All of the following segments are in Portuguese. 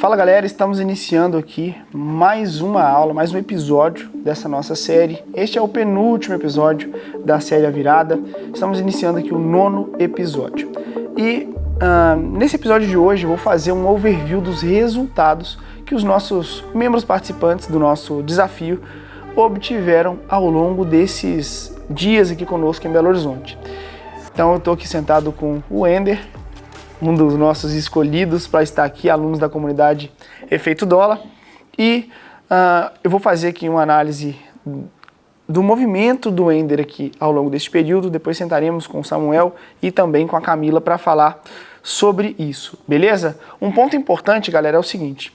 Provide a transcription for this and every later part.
Fala galera, estamos iniciando aqui mais uma aula, mais um episódio dessa nossa série. Este é o penúltimo episódio da série A Virada. Estamos iniciando aqui o 9º episódio. E nesse episódio de hoje eu vou fazer um overview dos resultados que os nossos membros participantes do nosso desafio obtiveram ao longo desses dias aqui conosco em Belo Horizonte. Então eu estou aqui sentado com o Ender, um dos nossos escolhidos para estar aqui, alunos da comunidade Efeito Dólar, e eu vou fazer aqui uma análise do movimento do Ender aqui ao longo deste período. Depois sentaremos com o Samuel e também com a Camila para falar sobre isso, beleza? Um ponto importante, galera, é o seguinte: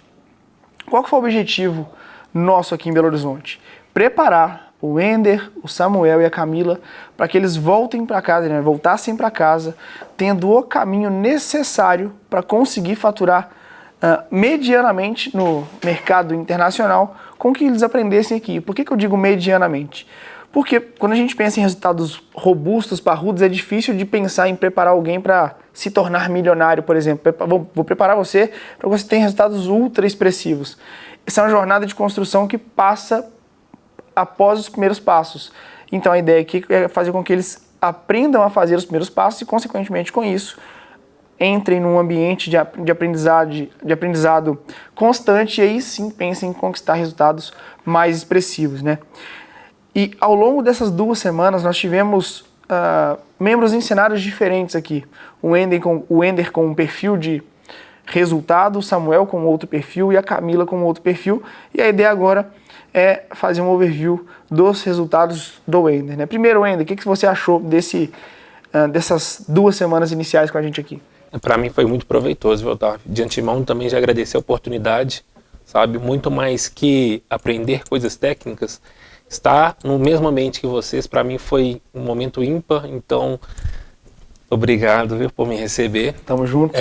qual que foi o objetivo nosso aqui em Belo Horizonte? Preparar o Ender, o Samuel e a Camila para que eles voltassem para casa, tendo o caminho necessário para conseguir faturar medianamente no mercado internacional com o que eles aprendessem aqui. Por que eu digo medianamente? Porque quando a gente pensa em resultados robustos, parrudos, é difícil de pensar em preparar alguém para se tornar milionário, por exemplo. Vou preparar você para que você tenha resultados ultra expressivos. Essa é uma jornada de construção que passa após os primeiros passos. Então a ideia aqui é fazer com que eles aprendam a fazer os primeiros passos e, consequentemente, com isso, entrem num ambiente de aprendizado constante e aí sim pensem em conquistar resultados mais expressivos, né? E ao longo dessas 2 semanas nós tivemos membros em cenários diferentes aqui. O Ender com um perfil de resultado, o Samuel com outro perfil e a Camila com outro perfil. E a ideia agora é fazer um overview dos resultados do Ender, né? Primeiro, Ender, o que você achou dessas 2 semanas iniciais com a gente aqui? Para mim foi muito proveitoso, viu, Otávio? De antemão também já agradecer a oportunidade, sabe? Muito mais que aprender coisas técnicas, estar no mesmo ambiente que vocês, para mim foi um momento ímpar, então obrigado, viu, por me receber. Tamo junto.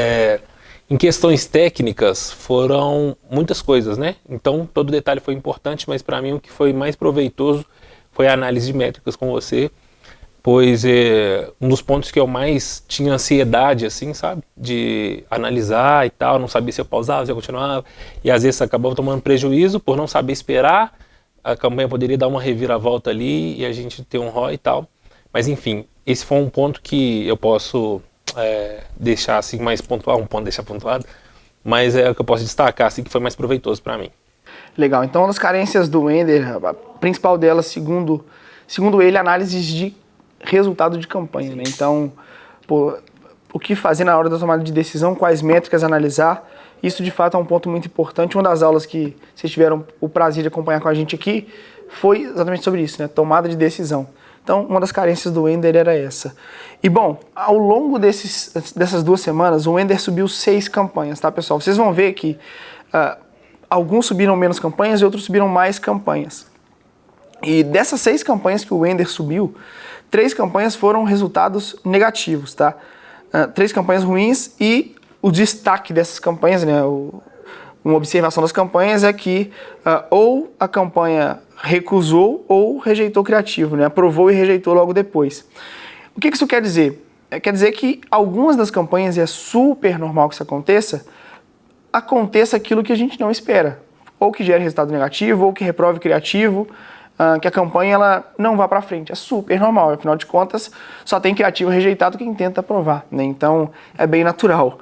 Em questões técnicas, foram muitas coisas, né? Então, todo detalhe foi importante, mas para mim o que foi mais proveitoso foi a análise de métricas com você, pois um dos pontos que eu mais tinha ansiedade, assim, sabe? De analisar e tal, não sabia se eu pausava, se eu continuava, e às vezes acabava tomando prejuízo por não saber esperar, a campanha poderia dar uma reviravolta ali e a gente ter um ROI e tal. Mas enfim, esse foi um ponto que eu posso deixar assim mais pontual, um ponto deixar pontuado, mas é o que eu posso destacar assim que foi mais proveitoso para mim. Legal, então uma das carências do Ender, a principal delas, segundo ele, análises de resultado de campanha, né? Então, o que fazer na hora da tomada de decisão, quais métricas analisar, isso de fato é um ponto muito importante. Uma das aulas que vocês tiveram o prazer de acompanhar com a gente aqui foi exatamente sobre isso, né? Tomada de decisão. Então, uma das carências do Ender era essa. E bom, ao longo dessas 2 semanas, o Ender subiu 6 campanhas, tá, pessoal? Vocês vão ver que alguns subiram menos campanhas e outros subiram mais campanhas. E dessas 6 campanhas que o Ender subiu, 3 campanhas foram resultados negativos, tá? 3 campanhas ruins, e o destaque dessas campanhas, né? Uma observação das campanhas é que ou a campanha recusou ou rejeitou criativo, né? Aprovou e rejeitou logo depois. O que isso quer dizer? Quer dizer que algumas das campanhas, e é super normal que isso aconteça aquilo que a gente não espera. Ou que gere resultado negativo, ou que reprove criativo, que a campanha ela não vá para frente. É super normal, afinal de contas, só tem criativo rejeitado quem tenta aprovar, né? Então, é bem natural.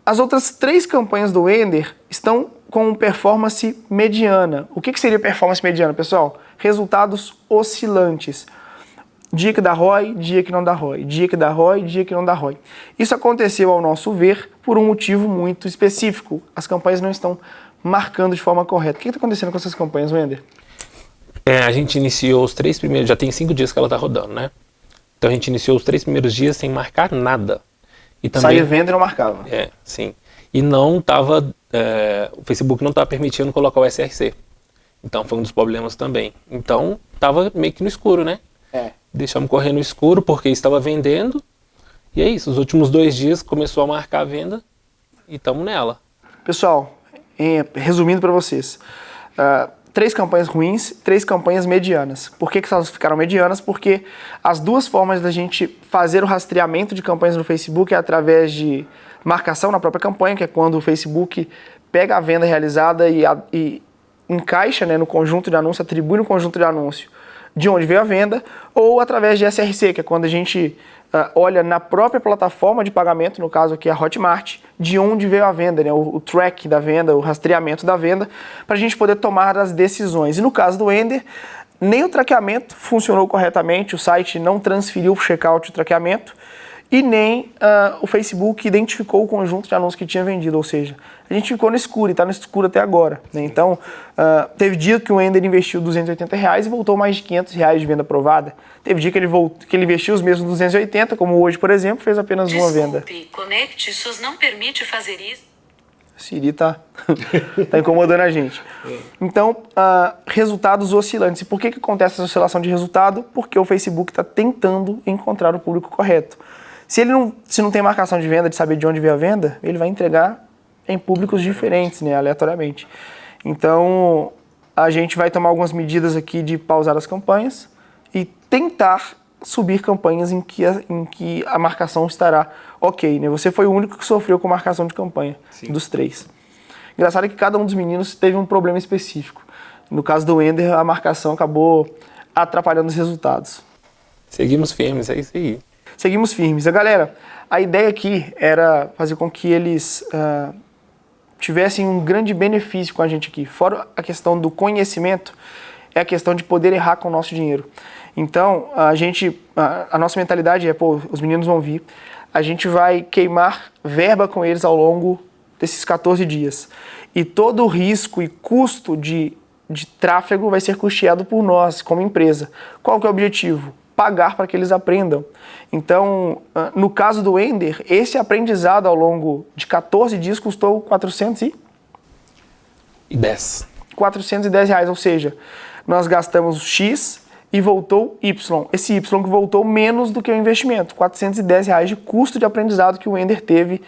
As outras 3 campanhas do Ender estão com performance mediana. O que seria performance mediana, pessoal? Resultados oscilantes. Dia que dá ROI, dia que não dá ROI. Dia que dá ROI, dia que não dá ROI. Isso aconteceu, ao nosso ver, por um motivo muito específico. As campanhas não estão marcando de forma correta. O que está acontecendo com essas campanhas, Ender? A gente iniciou os 3 primeiros, já tem 5 dias que ela está rodando, né? Então a gente iniciou os 3 primeiros dias sem marcar nada. E também, saía venda e não marcava. Sim. E não estava, o Facebook não estava permitindo colocar o SRC. Então foi um dos problemas também. Então estava meio que no escuro, né? Deixamos correr no escuro porque estava vendendo. E é isso, os últimos 2 dias começou a marcar a venda e estamos nela. Pessoal, resumindo para vocês, 3 campanhas ruins, 3 campanhas medianas. Por que elas ficaram medianas? Porque as 2 formas da gente fazer o rastreamento de campanhas no Facebook é através de marcação na própria campanha, que é quando o Facebook pega a venda realizada e encaixa, né, no conjunto de anúncio, atribui no conjunto de anúncio de onde veio a venda, ou através de SRC, que é quando a gente olha na própria plataforma de pagamento, no caso aqui a Hotmart, de onde veio a venda, né, o track da venda, o rastreamento da venda, para a gente poder tomar as decisões. E no caso do Ender, nem o traqueamento funcionou corretamente, o site não transferiu para o checkout o traqueamento, e nem o Facebook identificou o conjunto de anúncios que tinha vendido, ou seja, a gente ficou no escuro e está no escuro até agora, né? Então, teve dia que o Ender investiu R$280 e voltou mais de R$500 de venda aprovada. Teve dia que ele investiu os mesmos 280, como hoje, por exemplo, fez apenas uma venda. Conecte SUS não permite fazer isso. Siri tá incomodando a gente. Então, resultados oscilantes. E por que acontece essa oscilação de resultado? Porque o Facebook está tentando encontrar o público correto. Se não tem marcação de venda, de saber de onde veio a venda, ele vai entregar em públicos diferentes, né, aleatoriamente. Então, a gente vai tomar algumas medidas aqui de pausar as campanhas e tentar subir campanhas em que a marcação estará ok, né? Você foi o único que sofreu com marcação de campanha, sim, dos 3. Engraçado é que cada um dos meninos teve um problema específico. No caso do Ender, a marcação acabou atrapalhando os resultados. Seguimos firmes, é isso aí. Seguimos firmes. Galera, a ideia aqui era fazer com que eles tivessem um grande benefício com a gente aqui. Fora a questão do conhecimento, é a questão de poder errar com o nosso dinheiro. Então, a nossa mentalidade é, os meninos vão vir, a gente vai queimar verba com eles ao longo desses 14 dias. E todo o risco e custo de tráfego vai ser custeado por nós, como empresa. Qual que é o objetivo? Pagar para que eles aprendam. Então, no caso do Ender, esse aprendizado ao longo de 14 dias custou R$410. R$410, ou seja, nós gastamos X e voltou Y. Esse Y que voltou menos do que o investimento, R$410 de custo de aprendizado que o Ender teve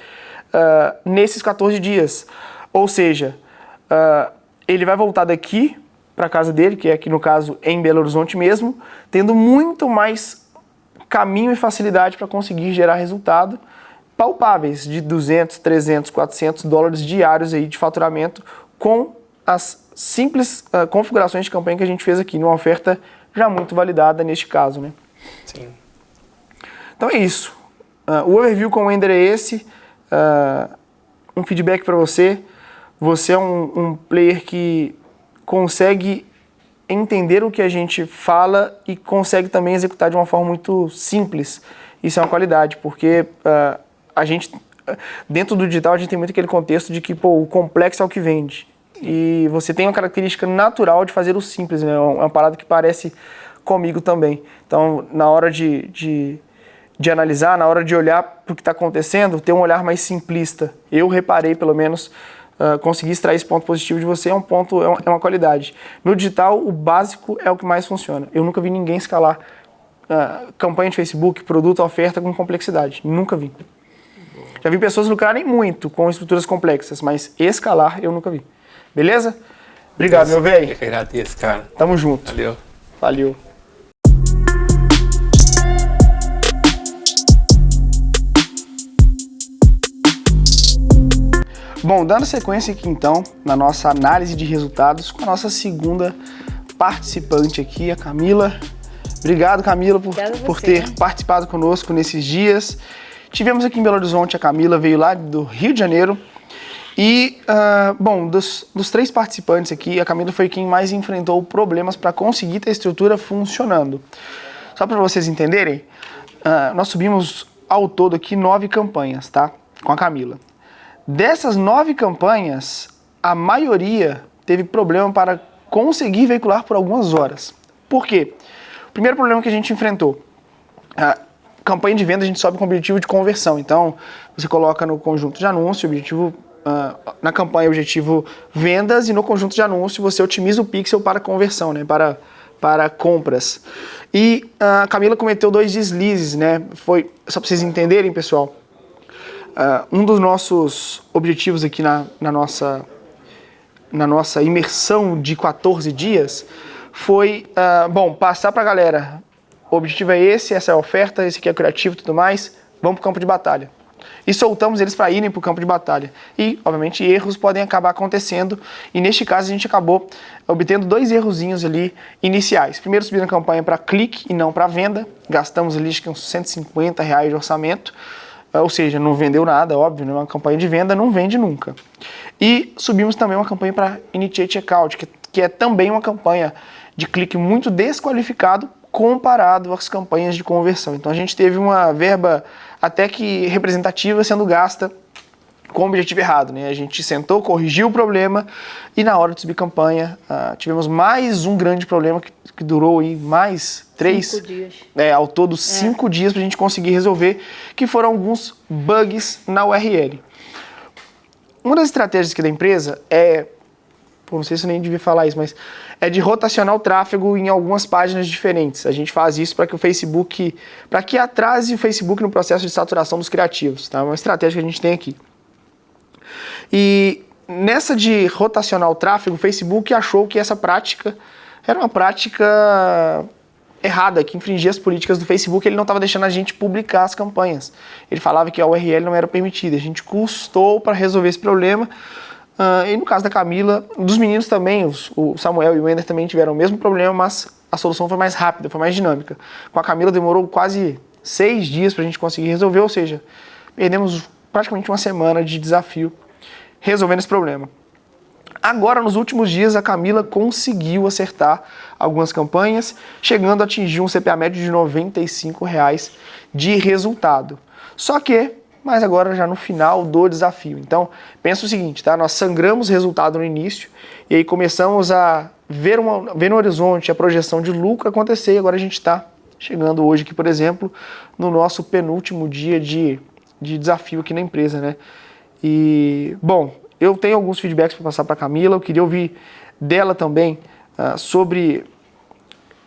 nesses 14 dias. Ou seja, ele vai voltar daqui para a casa dele, que é aqui no caso em Belo Horizonte mesmo, tendo muito mais caminho e facilidade para conseguir gerar resultado palpáveis de 200, 300, 400 dólares diários aí de faturamento com as simples configurações de campanha que a gente fez aqui, numa oferta já muito validada neste caso, né? Sim. Então é isso. O overview com o Ender é esse. Um feedback para você. Você é um player que consegue entender o que a gente fala e consegue também executar de uma forma muito simples. Isso é uma qualidade, porque a gente, dentro do digital, a gente tem muito aquele contexto de que o complexo é o que vende. E você tem uma característica natural de fazer o simples, né? É uma parada que parece comigo também. Então, na hora de analisar, na hora de olhar para o que está acontecendo, ter um olhar mais simplista. Eu reparei, pelo menos, conseguir extrair esse ponto positivo de você é uma qualidade. No digital, o básico é o que mais funciona. Eu nunca vi ninguém escalar campanha de Facebook, produto, oferta com complexidade. Nunca vi. Já vi pessoas lucrarem muito com estruturas complexas, mas escalar eu nunca vi. Beleza? Obrigado, meu velho. Eu que agradeço, cara. Tamo junto. Valeu. Valeu. Bom, dando sequência aqui então na nossa análise de resultados com a nossa segunda participante aqui, a Camila. Obrigado, Camila, por ter participado conosco nesses dias. Tivemos aqui em Belo Horizonte, a Camila veio lá do Rio de Janeiro. E, bom, dos 3 participantes aqui, a Camila foi quem mais enfrentou problemas para conseguir ter a estrutura funcionando. Só para vocês entenderem, nós subimos ao todo aqui 9 campanhas, tá? Com a Camila. Dessas 9 campanhas, a maioria teve problema para conseguir veicular por algumas horas. Por quê? O primeiro problema que a gente enfrentou, campanha de venda a gente sobe com o objetivo de conversão. Então, você coloca no conjunto de anúncio, objetivo, na campanha, objetivo vendas, e no conjunto de anúncio você otimiza o pixel para conversão, né? Para compras. E a Camila cometeu 2 deslizes, né? Foi, só para vocês entenderem, pessoal, um dos nossos objetivos aqui na nossa imersão de 14 dias foi, passar para a galera, o objetivo é esse, essa é a oferta, esse aqui é o criativo e tudo mais, vamos para o campo de batalha. e soltamos eles para irem para o campo de batalha. E, obviamente, erros podem acabar acontecendo, e neste caso a gente acabou obtendo 2 errozinhos ali iniciais. Primeiro, subir a campanha para clique e não para venda, gastamos ali acho que uns R$150 de orçamento, ou seja, não vendeu nada, óbvio, né? Uma campanha de venda não vende nunca. E subimos também uma campanha para Initiate Checkout, que é também uma campanha de clique muito desqualificado comparado às campanhas de conversão. Então a gente teve uma verba até que representativa sendo gasta com o objetivo errado, né? A gente sentou, corrigiu o problema e na hora de subir campanha tivemos mais um grande problema que durou aí mais 5 dias. Ao todo 5 dias para a gente conseguir resolver, que foram alguns bugs na URL. Uma das estratégias aqui da empresa não sei se eu nem devia falar isso, mas é de rotacionar o tráfego em algumas páginas diferentes. A gente faz isso para que o Facebook, para que atrase o Facebook no processo de saturação dos criativos, tá? É uma estratégia que a gente tem aqui. E nessa de rotacionar o tráfego, o Facebook achou que essa prática era uma prática errada, que infringia as políticas do Facebook. Ele não estava deixando a gente publicar as campanhas. Ele falava que a URL não era permitida. A gente custou para resolver esse problema. E no caso da Camila, dos meninos também, o Samuel e o Ender também tiveram o mesmo problema, mas a solução foi mais rápida, foi mais dinâmica. Com a Camila demorou quase 6 dias para a gente conseguir resolver, ou seja, perdemos praticamente uma semana de desafio resolvendo esse problema. Agora, nos últimos dias, a Camila conseguiu acertar algumas campanhas, chegando a atingir um CPA médio de R$95 de resultado. Só que, mas agora já no final do desafio. Então, pensa o seguinte, tá? Nós sangramos resultado no início e aí começamos a ver no horizonte a projeção de lucro acontecer, e agora a gente está chegando hoje aqui, por exemplo, no nosso penúltimo dia de desafio aqui na empresa, né? E, bom, eu tenho alguns feedbacks para passar para a Camila, eu queria ouvir dela também sobre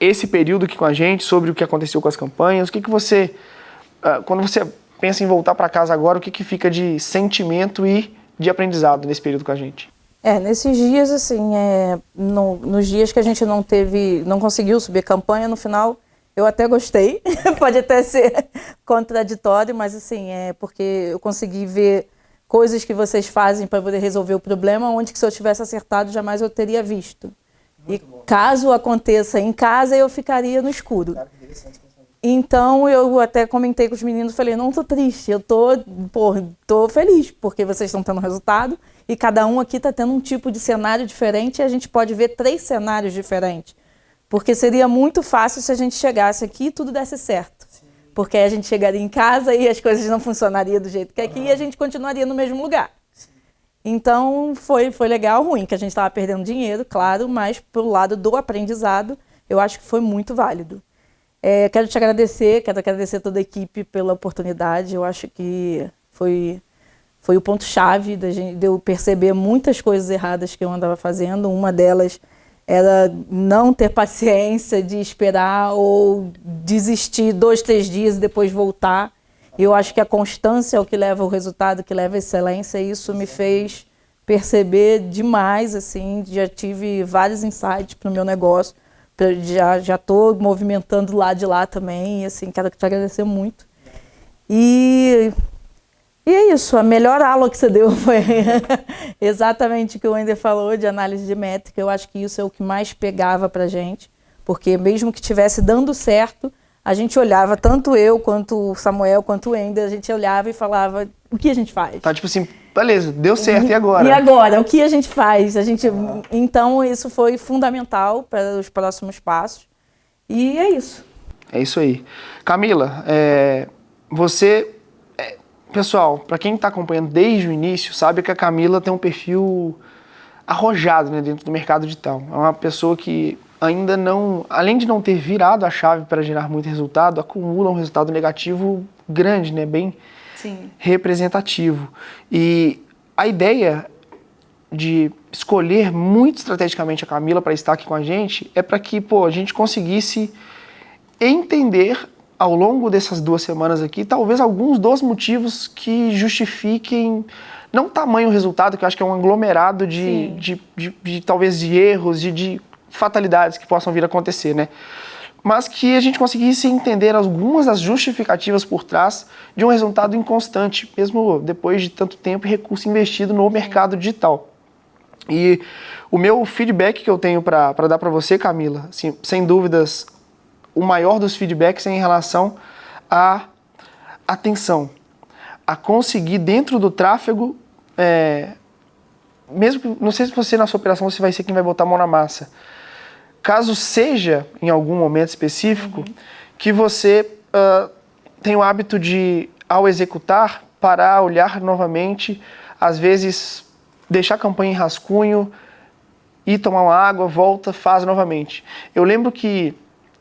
esse período aqui com a gente, sobre o que aconteceu com as campanhas, o que você, quando você pensa em voltar para casa agora, o que fica de sentimento e de aprendizado nesse período com a gente? Nesses dias, assim, nos dias que a gente não conseguiu subir a campanha, no final eu até gostei, pode até ser contraditório, mas assim, porque eu consegui ver coisas que vocês fazem para poder resolver o problema, onde que se eu tivesse acertado, jamais eu teria visto. Muito bom. Caso aconteça em casa, eu ficaria no escuro. Então, eu até comentei com os meninos, falei, não tô triste, eu tô feliz, porque vocês estão tendo resultado, e cada um aqui está tendo um tipo de cenário diferente, e a gente pode ver 3 cenários diferentes. Porque seria muito fácil se a gente chegasse aqui e tudo desse certo. Sim. Porque a gente chegaria em casa e as coisas não funcionariam do jeito que é aqui, e a gente continuaria no mesmo lugar. Sim. Então, foi legal, ruim, que a gente estava perdendo dinheiro, claro, mas pro lado do aprendizado, eu acho que foi muito válido. Quero te agradecer, quero agradecer toda a equipe pela oportunidade. Eu acho que foi o ponto-chave de eu perceber muitas coisas erradas que eu andava fazendo. Uma delas era não ter paciência de esperar ou desistir 2, 3 dias e depois voltar. Eu acho que a constância é o que leva ao resultado, que leva à excelência, e isso me fez perceber demais, assim, já tive vários insights para o meu negócio. Já estou movimentando lá de lá também, e assim, quero te agradecer muito. E é isso, a melhor aula que você deu foi exatamente o que o Ender falou, de análise de métrica. Eu acho que isso é o que mais pegava pra gente, porque mesmo que estivesse dando certo, a gente olhava, tanto eu, quanto o Samuel, quanto o Ender, a gente olhava e falava, o que a gente faz? Tá, tipo assim, beleza, deu certo, e agora? E agora, o que a gente faz? Então, isso foi fundamental para os próximos passos. E é isso. É isso aí. Camila, pessoal, para quem está acompanhando desde o início, sabe que a Camila tem um perfil arrojado, né, dentro do mercado digital. É uma pessoa que ainda não, além de não ter virado a chave para gerar muito resultado, acumula um resultado negativo grande, né, bem Sim. representativo. E a ideia de escolher muito estrategicamente a Camila para estar aqui com a gente é para que, a gente conseguisse entender ao longo dessas 2 semanas aqui, talvez alguns dos motivos que justifiquem, não tamanho resultado, que eu acho que é um aglomerado de talvez de erros, de fatalidades que possam vir a acontecer, né? mas que a gente conseguisse entender algumas das justificativas por trás de um resultado inconstante, mesmo depois de tanto tempo e recurso investido no mercado digital. E o meu feedback que eu tenho para dar para você, Camila, assim, sem dúvidas, o maior dos feedbacks é em relação à atenção, a conseguir dentro do tráfego, mesmo que, não sei se você na sua operação você vai ser quem vai botar a mão na massa, caso seja em algum momento específico, que você tem o hábito de, ao executar, parar, olhar novamente, às vezes deixar a campanha em rascunho, ir tomar uma água, volta, faz novamente. Eu lembro que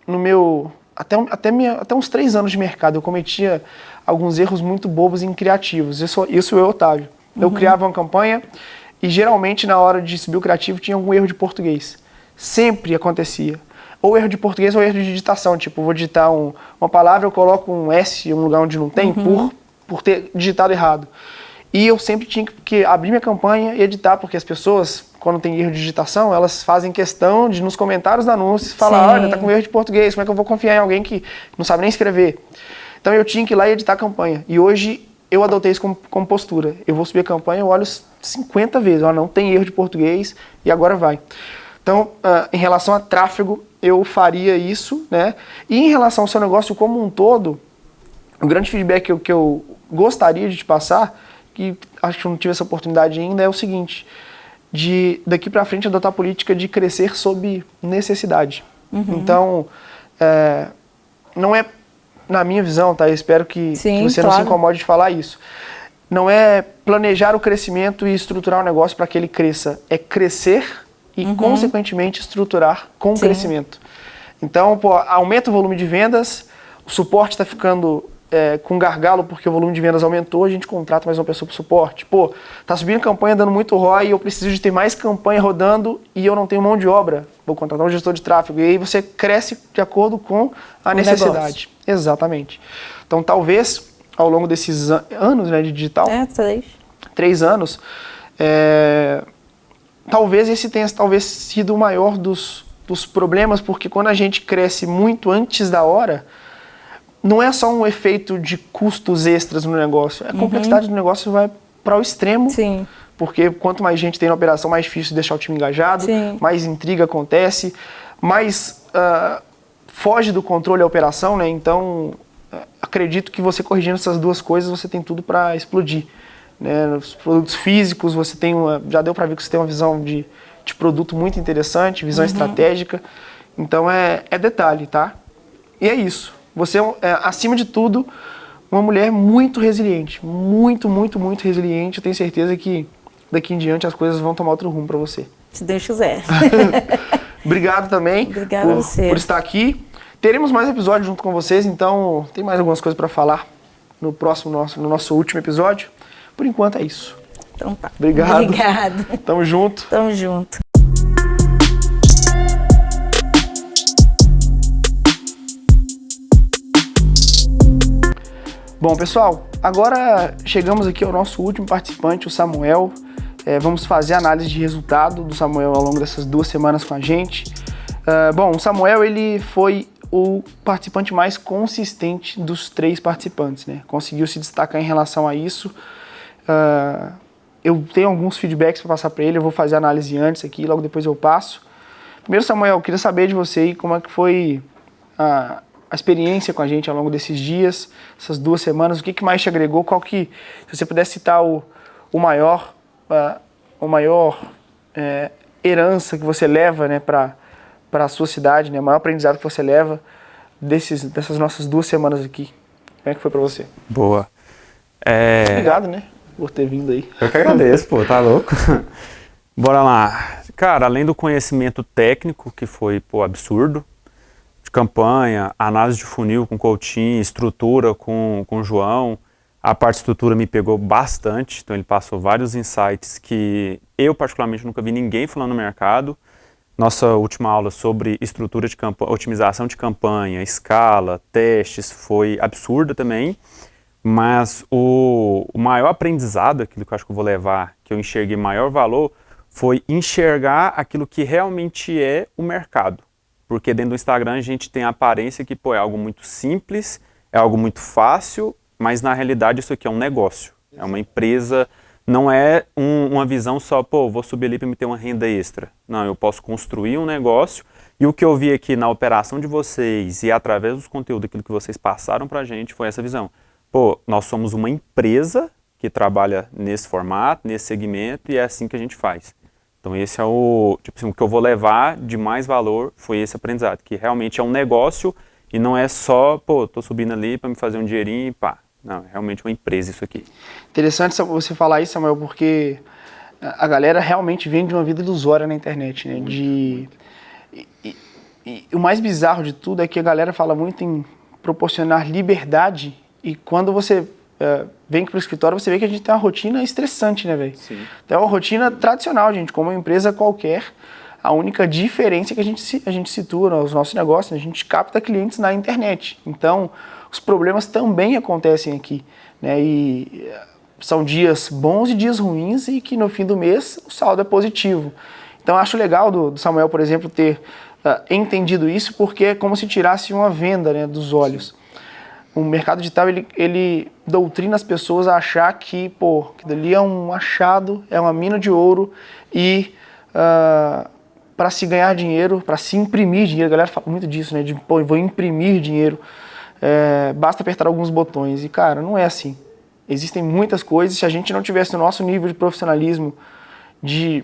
no meu até uns 3 anos de mercado eu cometia alguns erros muito bobos e criativos. Isso eu, Otávio. Eu criava uma campanha e geralmente na hora de subir o criativo tinha algum erro de português. Sempre acontecia. Ou erro de português ou erro de digitação. Tipo, vou digitar uma palavra, eu coloco um S em um lugar onde não tem por ter digitado errado. E eu sempre tinha que abrir minha campanha e editar, porque as pessoas, quando tem erro de digitação, elas fazem questão de, nos comentários do anúncio, falar, olha, tá com erro de português, como é que eu vou confiar em alguém que não sabe nem escrever? Então eu tinha que ir lá e editar a campanha. E hoje eu adotei isso como postura. Eu vou subir a campanha, eu olho 50 vezes, não tem erro de português e agora vai. Então, em relação a tráfego, eu faria isso, né? E em relação ao seu negócio como um todo, o grande feedback que eu gostaria de te passar, que acho que eu não tive essa oportunidade ainda, é o seguinte, de daqui para frente adotar a política de crescer sob necessidade. Então, não é, na minha visão, tá? Eu espero que você não se incomode de falar isso. Não é planejar o crescimento e estruturar o negócio para que ele cresça, é crescer e, consequentemente, estruturar com o crescimento. Então, aumenta o volume de vendas, o suporte está ficando com gargalo porque o volume de vendas aumentou, a gente contrata mais uma pessoa para o suporte. Tá subindo campanha, dando muito ROI, eu preciso de ter mais campanha rodando e eu não tenho mão de obra. Vou contratar um gestor de tráfego. E aí você cresce de acordo com a necessidade. Negócio. Exatamente. Então, talvez, ao longo desses anos, né, de digital... 3 anos, talvez esse tenha sido o maior dos problemas, porque quando a gente cresce muito antes da hora, não é só um efeito de custos extras no negócio, a complexidade do negócio vai para o extremo, porque quanto mais gente tem na operação, mais difícil deixar o time engajado, mais intriga acontece, mais foge do controle a operação, né? Então, acredito que você corrigindo essas duas coisas, você tem tudo para explodir. Né? Nos produtos físicos, você tem já deu para ver que você tem uma visão de produto muito interessante, visão estratégica, então é detalhe, tá? E é isso. Você é, acima de tudo, uma mulher muito resiliente. Muito, muito, muito resiliente. Eu tenho certeza que daqui em diante as coisas vão tomar outro rumo para você. Se Deus quiser. Obrigado também por estar aqui. Teremos mais episódios junto com vocês, então tem mais algumas coisas para falar no nosso último episódio. Por enquanto é isso. Então tá. Obrigado. Obrigado. Tamo junto. Tamo junto. Bom, pessoal, agora chegamos aqui ao nosso último participante, o Samuel. Vamos fazer a análise de resultado do Samuel ao longo dessas 2 semanas com a gente. Bom, o Samuel ele foi o participante mais consistente dos 3 participantes, né? Conseguiu se destacar em relação a isso. Eu tenho alguns feedbacks para passar para ele, eu vou fazer a análise antes aqui, logo depois eu passo. Primeiro, Samuel, eu queria saber de você aí como é que foi a experiência com a gente ao longo desses dias, essas 2 semanas, o que mais te agregou, se você pudesse citar o maior herança que você leva, né, para a sua cidade, né, o maior aprendizado que você leva dessas nossas 2 semanas aqui. Como é que foi para você? Boa. Obrigado, né, por ter vindo aí. Eu que agradeço, tá louco? Bora lá. Cara, além do conhecimento técnico, que foi, absurdo, de campanha, análise de funil com o Coutinho, estrutura com o João. A parte de estrutura me pegou bastante, então ele passou vários insights que eu particularmente nunca vi ninguém falando no mercado. Nossa última aula sobre estrutura de campanha, otimização de campanha, escala, testes, foi absurda também. Mas o maior aprendizado, aquilo que eu acho que eu vou levar, que eu enxerguei maior valor, foi enxergar aquilo que realmente é o mercado. porque dentro do Instagram a gente tem a aparência que, pô, é algo muito simples, é algo muito fácil, mas na realidade isso aqui é um negócio, é uma empresa, não é uma visão só, pô, vou subir ali para me ter uma renda extra. Não, eu posso construir um negócio, e o que eu vi aqui na operação de vocês e através dos conteúdos, aquilo que vocês passaram para a gente, foi essa visão. Pô, nós somos uma empresa que trabalha nesse formato, nesse segmento, e é assim que a gente faz. Então esse é o, tipo assim, o que eu vou levar de mais valor foi esse aprendizado, que realmente é um negócio e não é só, pô, tô subindo ali para me fazer um dinheirinho e pá. Não, é realmente uma empresa isso aqui. Interessante você falar isso, Samuel, porque a galera realmente vem de uma vida ilusória na internet, né? E o mais bizarro de tudo é que a galera fala muito em proporcionar liberdade, e quando você vem para o escritório, você vê que a gente tem uma rotina estressante, né, velho? Sim. Então é uma rotina tradicional, gente, como uma empresa qualquer. A única diferença é que a gente situa nos nossos negócios, a gente capta clientes na internet. Então, os problemas também acontecem aqui, né? E são dias bons e dias ruins, e que no fim do mês o saldo é positivo. Então, eu acho legal do Samuel, por exemplo, ter entendido isso, porque é como se tirasse uma venda, né, dos olhos. O mercado digital, ele doutrina as pessoas a achar que, pô, que dali é um achado, é uma mina de ouro, e para se ganhar dinheiro, para se imprimir dinheiro, a galera fala muito disso, né, de, pô, vou imprimir dinheiro, basta apertar alguns botões. E, cara, não é assim. Existem muitas coisas. Se a gente não tivesse o nosso nível de profissionalismo, de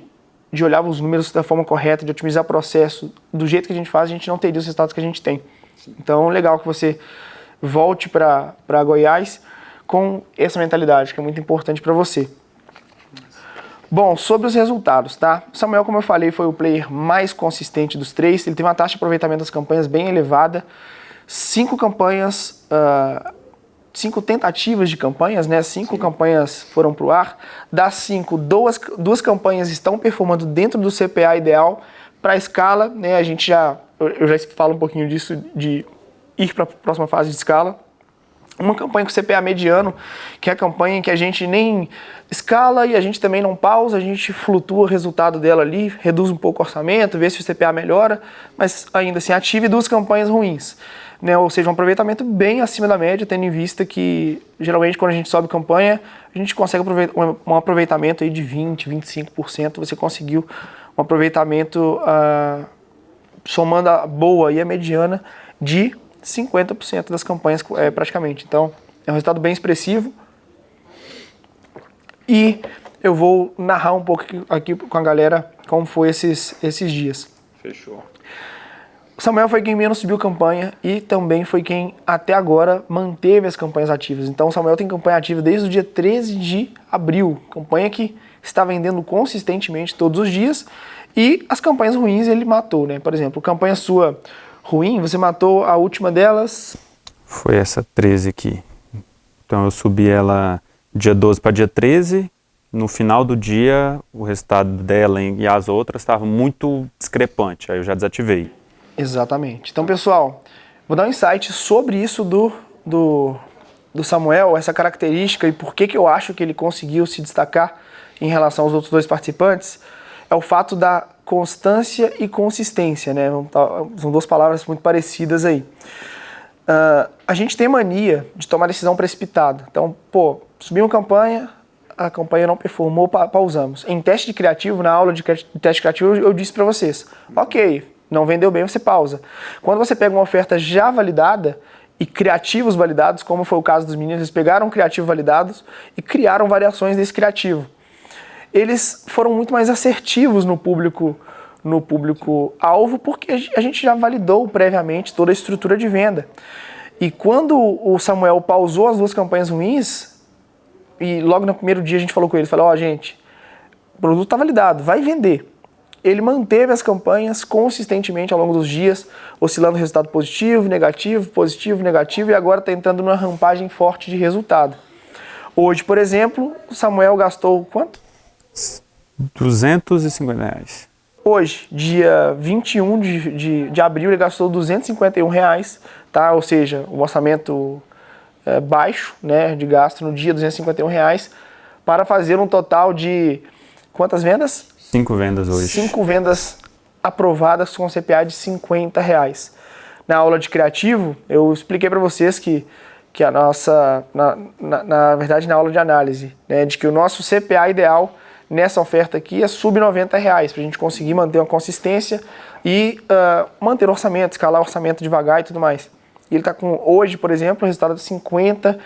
olhar os números da forma correta, de otimizar o processo do jeito que a gente faz, a gente não teria os resultados que a gente tem. Então, legal que você volte para Goiás com essa mentalidade, que é muito importante para você. Bom, sobre os resultados, tá? Samuel, como eu falei, foi o player mais consistente dos três. Ele teve uma taxa de aproveitamento das campanhas bem elevada. 5 campanhas, 5 tentativas de campanhas, né? 5 campanhas foram para o ar. Das 5, duas campanhas estão performando dentro do CPA ideal. Para a escala, né? Eu já falo um pouquinho disso, de ir para a próxima fase de escala. Uma campanha com CPA mediano, que é a campanha em que a gente nem escala e a gente também não pausa, a gente flutua o resultado dela ali, reduz um pouco o orçamento, vê se o CPA melhora, mas ainda assim ative 2 campanhas ruins, né? Ou seja, um aproveitamento bem acima da média, tendo em vista que geralmente quando a gente sobe campanha, a gente consegue um aproveitamento aí de 20%, 25%, você conseguiu um aproveitamento somando a boa e a mediana de 50% das campanhas praticamente. Então, é um resultado bem expressivo. E eu vou narrar um pouco aqui com a galera como foi esses dias. Fechou. O Samuel foi quem menos subiu campanha e também foi quem até agora manteve as campanhas ativas. Então, o Samuel tem campanha ativa desde o dia 13 de abril. Campanha que está vendendo consistentemente todos os dias. E as campanhas ruins ele matou, né? Por exemplo, campanha sua ruim, você matou a última delas? Foi essa 13 aqui. Então eu subi ela dia 12 para dia 13. No final do dia, o resultado dela e as outras estava muito discrepante. Aí eu já desativei. Exatamente. Então, pessoal, vou dar um insight sobre isso do Samuel, essa característica e por que eu acho que ele conseguiu se destacar em relação aos outros 2 participantes. É o fato da constância e consistência, né? São 2 palavras muito parecidas aí. A gente tem mania de tomar decisão precipitada. Então, pô, subiu uma campanha, a campanha não performou, pausamos. Em teste de criativo, na aula de teste criativo, eu disse para vocês, ok, não vendeu bem, você pausa. Quando você pega uma oferta já validada e criativos validados, como foi o caso dos meninos, eles pegaram criativos validados e criaram variações desse criativo. Eles foram muito mais assertivos no público-alvo, porque a gente já validou previamente toda a estrutura de venda. E quando o Samuel pausou as 2 campanhas ruins, e logo no primeiro dia a gente falou com ele, falou, gente, o produto está validado, vai vender. Ele manteve as campanhas consistentemente ao longo dos dias, oscilando resultado positivo, negativo, e agora está entrando numa rampagem forte de resultado. Hoje, por exemplo, o Samuel gastou quanto? R$250. Hoje, dia 21 de abril, ele gastou R$251, tá? Ou seja, um orçamento baixo, né, de gasto no dia, R$251, para fazer um total de quantas vendas? 5 vendas hoje. 5 vendas aprovadas com CPA de R$50. Na aula de criativo, eu expliquei para vocês que a nossa, na verdade na aula de análise, né, de que o nosso CPA ideal nessa oferta aqui é sub R$90, para a gente conseguir manter uma consistência e manter o orçamento, escalar o orçamento devagar e tudo mais. E ele está com, hoje, por exemplo, o resultado de R$50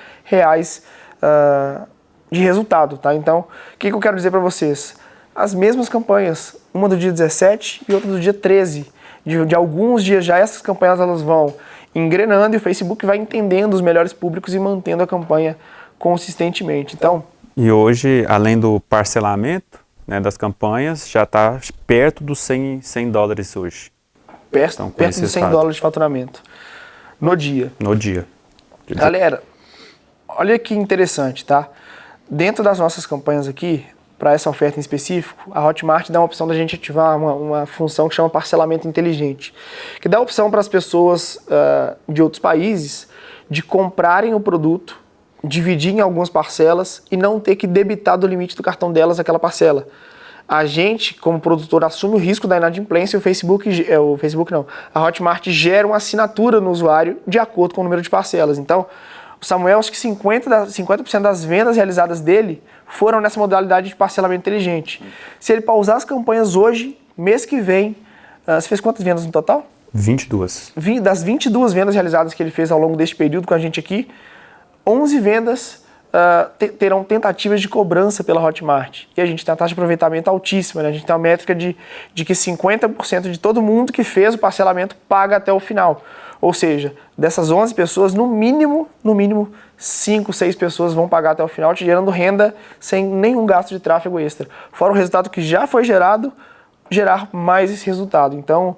de resultado, tá? Então, o que eu quero dizer para vocês? As mesmas campanhas, uma do dia 17 e outra do dia 13. De alguns dias já essas campanhas elas vão engrenando e o Facebook vai entendendo os melhores públicos e mantendo a campanha consistentemente. Então, e hoje, além do parcelamento, né, das campanhas, já está perto dos $100 hoje. Perto dos $100 de faturamento. No dia. No dia. Galera, olha que interessante, tá? Dentro das nossas campanhas aqui, para essa oferta em específico, a Hotmart dá uma opção da gente ativar uma função que chama parcelamento inteligente, que dá a opção para as pessoas de outros países de comprarem o produto, dividir em algumas parcelas e não ter que debitar do limite do cartão delas aquela parcela. A gente, como produtor, assume o risco da inadimplência e a Hotmart gera uma assinatura no usuário de acordo com o número de parcelas. Então, o Samuel, acho que 50% das vendas realizadas dele foram nessa modalidade de parcelamento inteligente. Se ele pausar as campanhas hoje, mês que vem, você fez quantas vendas no total? 22. Das 22 vendas realizadas que ele fez ao longo deste período com a gente aqui, 11 vendas terão tentativas de cobrança pela Hotmart. E a gente tem uma taxa de aproveitamento altíssima, né? A gente tem uma métrica de que 50% de todo mundo que fez o parcelamento paga até o final. Ou seja, dessas 11 pessoas, no mínimo, 5, 6 pessoas vão pagar até o final, te gerando renda sem nenhum gasto de tráfego extra. Fora o resultado que já foi gerado, gerar mais esse resultado. Então,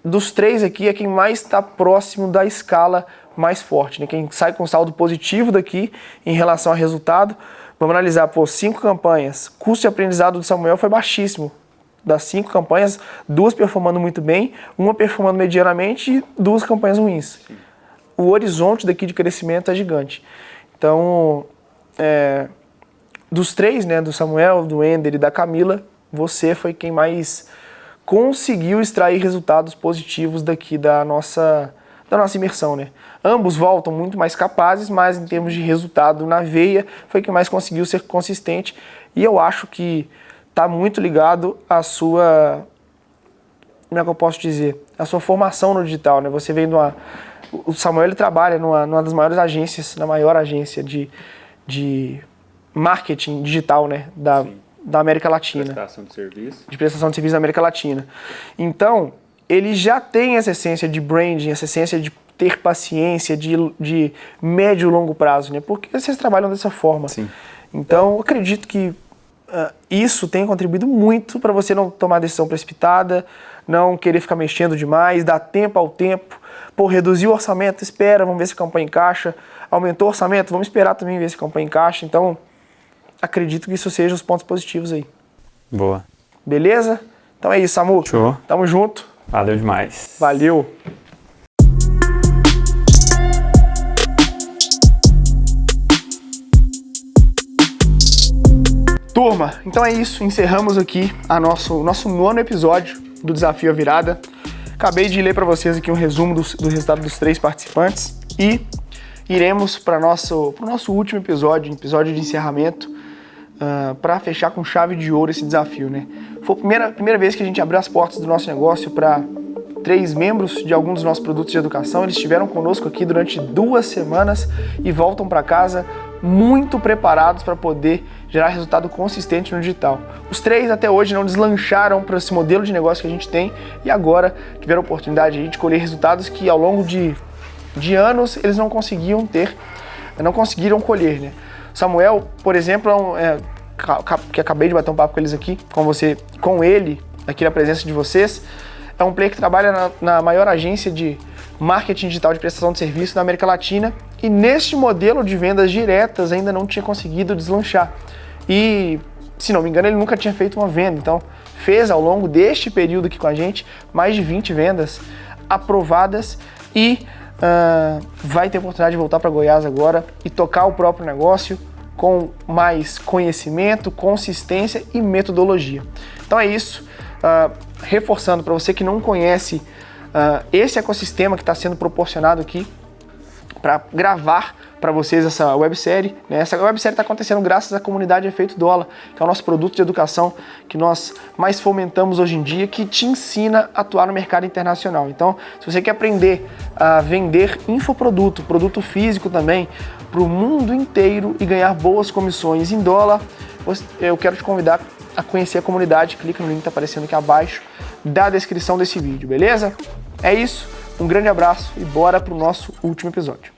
dos três aqui, é quem mais está próximo da escala mais forte, né? Quem sai com saldo positivo daqui em relação ao resultado. Vamos analisar, 5 campanhas. Custo de aprendizado do Samuel foi baixíssimo. Das 5 campanhas, 2 performando muito bem, uma performando medianamente e 2 campanhas ruins. Sim. O horizonte daqui de crescimento é gigante. Então, dos 3, né, do Samuel, do Ender e da Camila, você foi quem mais conseguiu extrair resultados positivos daqui da nossa imersão, né? Ambos voltam muito mais capazes, mas em termos de resultado na veia, foi quem mais conseguiu ser consistente. E eu acho que está muito ligado à sua, como é que eu posso dizer, a sua formação no digital, né? Você vem o Samuel ele trabalha numa das maiores agências, na maior agência de marketing digital, né? Da América Latina. Prestação de serviço. De prestação de serviço da América Latina. Então, ele já tem essa essência de branding, essa essência de ter paciência, de médio e longo prazo, né? Porque vocês trabalham dessa forma. Sim. Então, eu acredito que isso tem contribuído muito para você não tomar decisão precipitada, não querer ficar mexendo demais, dar tempo ao tempo. Reduzir o orçamento, espera, vamos ver se a campanha encaixa. Aumentou o orçamento, vamos esperar também ver se a campanha encaixa. Então, acredito que isso seja os pontos positivos aí. Boa. Beleza? Então é isso, Samu. Show. Tamo junto. Valeu demais. Valeu. Turma, então é isso. Encerramos aqui o nosso 9º episódio do Desafio à Virada. Acabei de ler para vocês aqui um resumo do resultado dos 3 participantes e iremos para o nosso último episódio de encerramento, para fechar com chave de ouro esse desafio, né? Foi a primeira vez que a gente abriu as portas do nosso negócio para 3 membros de alguns dos nossos produtos de educação. Eles estiveram conosco aqui durante 2 semanas e voltam para casa muito preparados para poder gerar resultado consistente no digital. Os 3 até hoje não deslancharam para esse modelo de negócio que a gente tem e agora tiveram a oportunidade de colher resultados que ao longo de anos eles não conseguiram colher, né? Samuel, por exemplo, que acabei de bater um papo com eles aqui, com ele, aqui na presença de vocês, é um player que trabalha na maior agência de marketing digital de prestação de serviço da América Latina e neste modelo de vendas diretas ainda não tinha conseguido deslanchar. E, se não me engano, ele nunca tinha feito uma venda, então fez ao longo deste período aqui com a gente mais de 20 vendas aprovadas e vai ter a oportunidade de voltar para Goiás agora e tocar o próprio negócio com mais conhecimento, consistência e metodologia. Então é isso. reforçando para você que não conhece esse ecossistema que está sendo proporcionado aqui para gravar para vocês essa websérie, né? Essa websérie está acontecendo graças à comunidade Efeito Dólar, que é o nosso produto de educação que nós mais fomentamos hoje em dia, que te ensina a atuar no mercado internacional. Então, se você quer aprender a vender infoproduto, produto físico também, para o mundo inteiro e ganhar boas comissões em dólar, eu quero te convidar a conhecer a comunidade. Clica no link que está aparecendo aqui abaixo da descrição desse vídeo, beleza? É isso, um grande abraço e bora para o nosso último episódio.